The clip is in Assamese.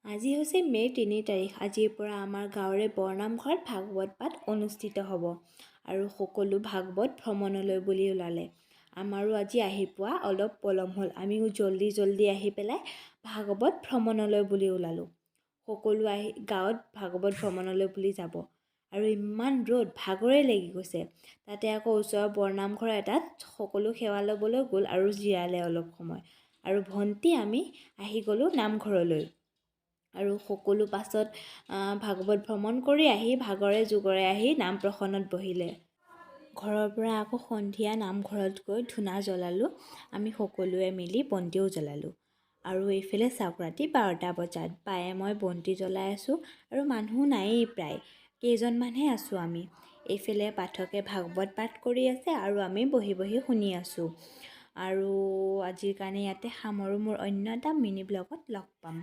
আজি হৈছে মে'ৰ ৩ তাৰিখ। আজিৰ পৰা আমাৰ গাঁৱৰে বৰনামঘৰত ভাগৱত পাঠ অনুষ্ঠিত হ'ব আৰু সকলো ভাগৱত ভ্ৰমণলৈ বুলি ওলালে। আমাৰো আজি আহি পোৱা অলপ পলম হ'ল। আমিও জল্দি আহি পেলাই ভাগৱত ভ্ৰমণলৈ বুলি ওলালোঁ। সকলো আহি গাঁৱত ভাগৱত ভ্ৰমণলৈ বুলি যাব আৰু ইমান ৰ'দ, ভাগৰে লাগি গৈছে। তাতে আকৌ ওচৰৰ বৰনামঘৰ এটাত সকলো সেৱা ল'বলৈ গ'ল আৰু জিৰালে অলপ সময়। আৰু ভণ্টি আমি আহি গ'লোঁ নামঘৰলৈ। আৰু সকলো পাছত ভাগৱত ভ্ৰমণ কৰি আহি ভাগৰে জুগৰে আহি নাম প্ৰসন্নত বহিলে। ঘৰৰ পৰা আকৌ সন্ধিয়া নামঘৰত গৈ ধূনা জ্বলালোঁ। আমি সকলোৱে মিলি বন্তিও জ্বলালোঁ। আৰু এইফালে চাওক, ৰাতি 12টা বজাত বায়ে মই বন্তি জ্বলাই আছোঁ আৰু মানুহ নায়েই, প্ৰায় কেইজনমানহে আছোঁ আমি। এইফালে পাঠকে ভাগৱত পাঠ কৰি আছে আৰু আমি বহি শুনি আছোঁ। আৰু আজিৰ কাৰণে ইয়াতে সামৰোঁ। মোৰ অন্য এটা মিনি ব্লগত লগ পাম।